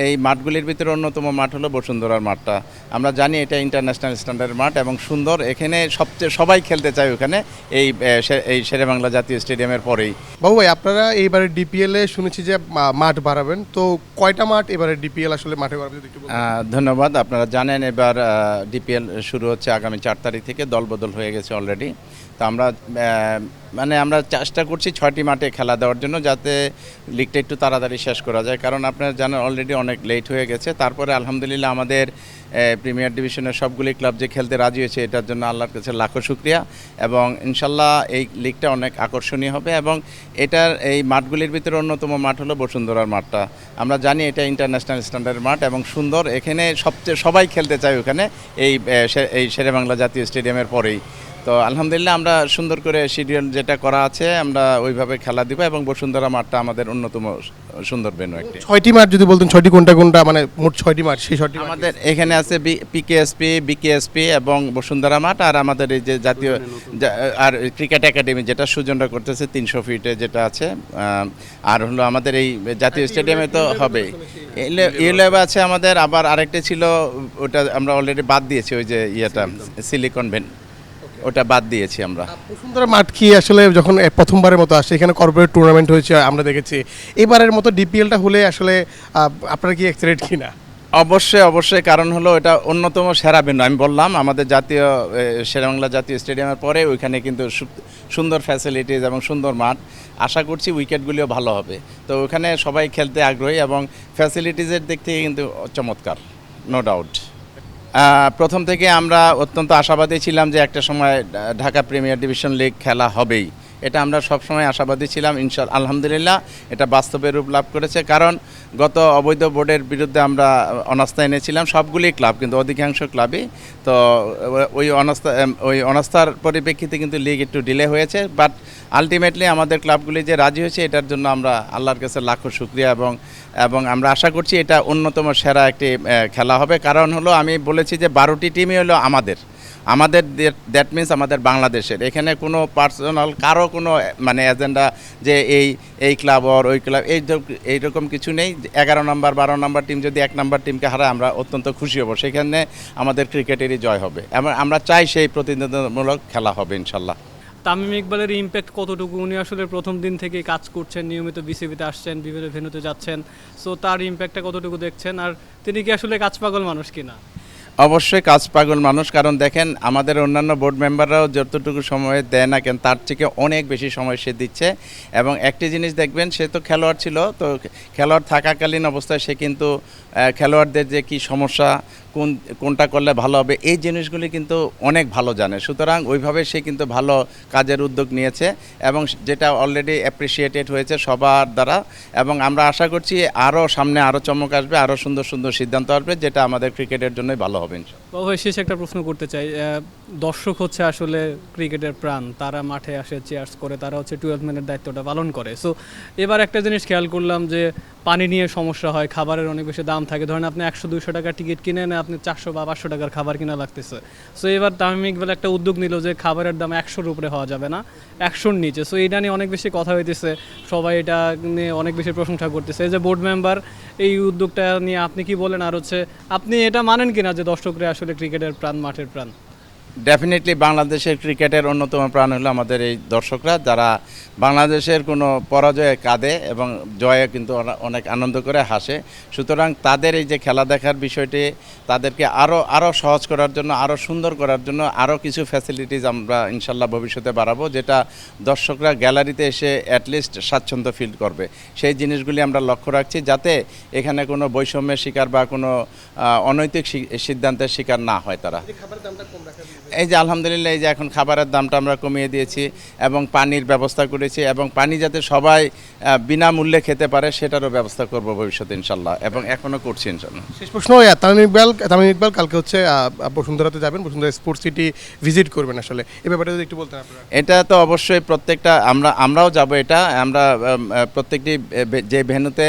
এই মাঠগুলির ভিতরে অন্যতম মাঠ হলো বসুন্ধরার মাঠটা। আমরা জানি এটা ইন্টারন্যাশনাল স্ট্যান্ডার্ডের মাঠ এবং সুন্দর। এখানে সবচেয়ে সবাই খেলতে চায় ওখানে এই শেরেবাংলা জাতীয় স্টেডিয়ামের পরেই। বাবু ভাই, আপনারা এইবারে ডিপিএল এ শুনেছি যে মাঠ বাড়াবেন, তো কয়টা মাঠ এবারে ডিপিএল আসলে মাঠে বাড়াবে যদি একটু বলতেন? ধন্যবাদ। আপনারা জানেন এবার ডিপিএল শুরু হচ্ছে আগামী 4 তারিখ থেকে। দলবদল হয়ে গেছে অলরেডি। তো আমরা চেষ্টা করছি 6টি মাঠে খেলা দেওয়ার জন্য, যাতে লিগটা একটু তাড়াতাড়ি শেষ করা যায়। কারণ আপনারা জানেন অলরেডি অনেক লেট হয়ে গেছে। তারপরে আলহামদুলিল্লাহ আমাদের প্রিমিয়ার ডিভিশনের সবগুলি ক্লাব যে খেলতে রাজি হয়েছে, এটার জন্য আল্লাহর কাছে লাখো শুকরিয়া। এবং ইনশাল্লাহ এই লিগটা অনেক আকর্ষণীয় হবে। এবং এই মাঠগুলির ভিতরে অন্যতম মাঠ হলো বসুন্ধরার মাঠটা। আমরা জানি এটা ইন্টারন্যাশনাল স্ট্যান্ডার্ডের মাঠ এবং সুন্দর। এখানে সবচেয়ে সবাই খেলতে চায় ওখানে এই শেরেবাংলা জাতীয় স্টেডিয়ামের পরেই। তো আলহামদুলিল্লাহ আমরা সুন্দর করে শিডিউল যেটা করা আছে আমরা ওইভাবে খেলা দিব এবং বসুন্ধরা মাঠটা আমাদের অন্যতম সুন্দর ভেন্যু একটি। 6টি মাঠ যদি বলতেন, 6টি কোনটা কোনটা, মানে মোট 6টি মাঠ, সেই 6টি আমাদের এখানে আছে পিকেএসপি, বিকেএসপি এবং বসুন্ধরা মাঠ। আর আমাদের এই যে জাতীয় আর ক্রিকেট একাডেমি যেটা সুজনরা করতেছে 300 ফিটে যেটা আছে। আর হলো আমাদের এই জাতীয় স্টেডিয়ামে তো হবে ইউলেভ আছে আমাদের। আবার আরেকটা ছিল, ওটা আমরা অলরেডি বাদ দিয়েছি, ওই যে সিলিকন ভ্যান, ওটা বাদ দিয়েছি আমরা। বসুন্ধরা মাঠ কি আসলে যখন প্রথমবারের মতো আসে, এখানে কর্পোরেট টুর্নামেন্ট হয়েছে আমরা দেখেছি, এবারের মতো ডিপিএলটা হলে আসলে আপনারা কি এক্সাইটেড কিনা? অবশ্যই, কারণ হলো এটা অন্যতম সেরা ভেন্যু। আমি বললাম আমাদের জাতীয় শেরেবাংলা জাতীয় স্টেডিয়ামের পরে ওইখানে কিন্তু সুন্দর ফ্যাসিলিটিস এবং সুন্দর মাঠ। আশা করছি উইকেটগুলিও ভালো হবে। তো ওখানে সবাই খেলতে আগ্রহী এবং ফ্যাসিলিটিসের দিক থেকে কিন্তু চমৎকার, নো ডাউট। প্রথম থেকে আমরা অত্যন্ত আশাবাদী ছিলাম যে একটা সময় ঢাকা প্রিমিয়ার ডিভিশন লিগ খেলা হবেই। এটা আমরা সবসময় আশাবাদী ছিলাম। আলহামদুলিল্লাহ এটা বাস্তবে রূপ লাভ করেছে। কারণ গত অবৈধ বোর্ডের বিরুদ্ধে আমরা অনাস্থা এনেছিলাম সবগুলি ক্লাব, কিন্তু অধিকাংশ ক্লাবই। তো ওই অনাস্থার পরিপ্রেক্ষিতে কিন্তু লিগ একটু ডিলে হয়েছে। বাট আলটিমেটলি আমাদের ক্লাবগুলি যে রাজি হয়েছে, এটার জন্য আমরা আল্লাহর কাছে লাখো শুকরিয়া। এবং আমরা আশা করছি এটা অন্যতম সেরা একটি খেলা হবে। কারণ হলো আমি বলেছি যে 12টি টিমই হলো আমাদের দ্যাট মিনস আমাদের বাংলাদেশের। এখানে কোনো পার্সোনাল কারো কোনো মানে এজেন্ডা যে এই ক্লাব ওর ওই ক্লাব এইরকম কিছু নেই। 11 নম্বর 12 নম্বর টিম যদি 1 নম্বর টিমকে হারায় আমরা অত্যন্ত খুশি হব। সেখানে আমাদের ক্রিকেটেরই জয় হবে এবং আমরা চাই সেই প্রতিনিধিত্বমূলক খেলা হবে ইনশাল্লাহ। তামিম ইকবালের ইম্প্যাক্ট কতটুকু? উনি আসলে প্রথম দিন থেকে কাজ করছেন, নিয়মিত বিসিবিতে আসছেন, বিভিন্ন ভেন্যুতে যাচ্ছেন। সো তার ইম্প্যাক্টটা কতটুকু দেখছেন, আর তিনি কি আসলে কাজ পাগল মানুষ কিনা? অবশ্যই কাজ পাগল মানুষ। কারণ দেখেন আমাদের অন্যান্য বোর্ড মেম্বাররাও যতটুকু সময় দেয় না কেন, তার থেকে অনেক বেশি সময় সে দিচ্ছে। এবং একটি জিনিস দেখবেন, সে তো খেলোয়াড় ছিল, তো খেলোয়াড় থাকাকালীন অবস্থায় সে কিন্তু খেলোয়াড়দের যে কি সমস্যা, কোনটা করলে ভালো হবে, এই জিনিসগুলি কিন্তু অনেক ভালো জানে। সুতরাং ওইভাবে সে কিন্তু ভালো কাজের উদ্যোগ নিয়েছে এবং যেটা অলরেডি অ্যাপ্রিসিয়েটেড হয়েছে সবার দ্বারা। এবং আমরা আশা করছি সামনে আরও চমক আসবে, আরও সুন্দর সুন্দর সিদ্ধান্ত আসবে, যেটা আমাদের ক্রিকেটের জন্যই ভালো হবে। ভাই শেষ একটা প্রশ্ন করতে চাই। দর্শক হচ্ছে আসলে ক্রিকেটের প্রাণ। তারা মাঠে আসে, চেয়ার্স করে, তারা হচ্ছে 12 ম্যানের দায়িত্বটা পালন করে। সো এবার একটা জিনিস খেয়াল করলাম যে পানি নিয়ে সমস্যা হয়, খাবারের অনেক বেশি দাম থাকে। ধরেন আপনি 100-200 টাকার টিকিট কিনে না, আপনি 400 বা 500 টাকার খাবার কিনা লাগতেছে। সো এবার তামিম ইকবাল একটা উদ্যোগ নিল যে খাবারের দাম 100-র উপরে হওয়া যাবে না, 100-র নিচে। সো এটা নিয়ে অনেক বেশি কথা হইতেছে, সবাই এটা নিয়ে অনেক বেশি প্রশংসা করতেছে। এই যে বোর্ড মেম্বার, এই উদ্যোগটা নিয়ে আপনি কি বলেন? আর হচ্ছে আপনি এটা মানেন কিনা যে দর্শকরা আসলে ক্রিকেটের প্রাণ, মাঠের প্রাণ? ডেফিনেটলি বাংলাদেশের ক্রিকেটের অন্যতম প্রাণ হলো আমাদের এই দর্শকরা, যারা বাংলাদেশের কোনো পরাজয়ে কাঁদে এবং জয়ে কিন্তু অনেক আনন্দ করে হাসে। সুতরাং তাদের এই যে খেলা দেখার বিষয়টি, তাদেরকে আরও সহজ করার জন্য, আরও সুন্দর করার জন্য আরও কিছু ফ্যাসিলিটিস আমরা ইনশাল্লাহ ভবিষ্যতে বাড়াবো, যেটা দর্শকরা গ্যালারিতে এসে অ্যাটলিস্ট স্বাচ্ছন্দ্য ফিল করবে। সেই জিনিসগুলি আমরা লক্ষ্য রাখছি, যাতে এখানে কোনো বৈষম্যের শিকার বা কোনো অনৈতিক সিদ্ধান্তের শিকার না হয় তারা। এই যে আলহামদুলিল্লাহ, এই যে এখন খাবারের দামটা আমরা কমিয়ে দিয়েছি এবং পানির ব্যবস্থা করেছি, এবং পানি যাতে সবাই বিনামূল্যে খেতে পারে সেটারও ব্যবস্থা করব ভবিষ্যতে ইনশাল্লাহ, এবং এখনও করছি ইনশাল্লাহ। শেষ প্রশ্ন, তামিম ইকবাল কালকে হচ্ছে বসুন্ধরাতে যাবেন, বসুন্ধরা স্পোর্টস সিটি ভিজিট করবেন। আসলে এই ব্যাপারটা যদি একটু বলতেন আপনারা। এটা তো অবশ্যই প্রত্যেকটা আমরাও যাব। এটা আমরা প্রত্যেকটি যে ভেন্যুতে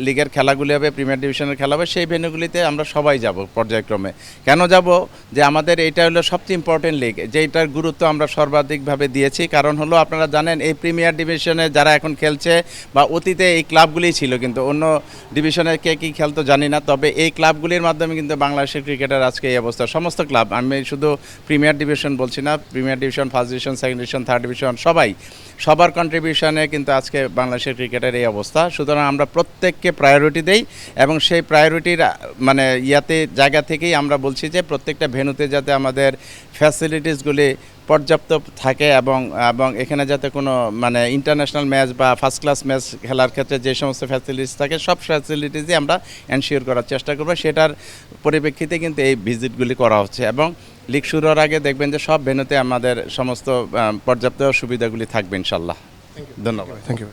লিগের খেলাগুলি হবে, প্রিমিয়ার ডিভিশনের খেলা হবে, সেই ভেন্যুগুলিতে আমরা সবাই যাব পর্যায়ক্রমে। কেন যাব? যে আমাদের এইটা হলো সবচেয়ে ইম্পর্টেন্ট লিগ, যেটার গুরুত্ব আমরা সর্বাধিকভাবে দিয়েছি। কারণ হলো আপনারা জানেন এই প্রিমিয়ার ডিভিশনে যারা এখন খেলছে বা অতীতে এই ক্লাবগুলিই ছিল, কিন্তু অন্য ডিভিশনে কে কী খেলতো জানি না, তবে এই ক্লাবগুলির মাধ্যমে কিন্তু বাংলাদেশের ক্রিকেটের আজকে এই অবস্থা। সমস্ত ক্লাব, আমি শুধু প্রিমিয়ার ডিভিশন বলছি না, premier division, first division, second division, third division, সবার কন্ট্রিবিউশনে কিন্তু আজকে বাংলাদেশের ক্রিকেটের এই অবস্থা। সুতরাং আমরা প্রত্যেককে প্রায়োরিটি দেই এবং সেই প্রায়োরিটির মানে জায়গা থেকেই আমরা বলছি যে প্রত্যেকটা ভেন্যুতে যাতে আমাদের ফ্যাসিলিটিসগুলি পর্যাপ্ত থাকে এবং এখানে যাতে কোনো মানে ইন্টারন্যাশনাল ম্যাচ বা ফার্স্ট ক্লাস ম্যাচ খেলার ক্ষেত্রে যে সমস্ত ফ্যাসিলিটিস থাকে সব ফ্যাসিলিটিসই আমরা এনশিওর করার চেষ্টা করব। সেটার পরিপ্রেক্ষিতে কিন্তু এই ভিজিটগুলি করা হচ্ছে এবং লিগ শুরুর আগে দেখবেন যে সব ভেন্যুতে আমাদের সমস্ত পর্যাপ্ত সুবিধাগুলি থাকবে ইনশাল্লাহ। ধন্যবাদ। Thank you.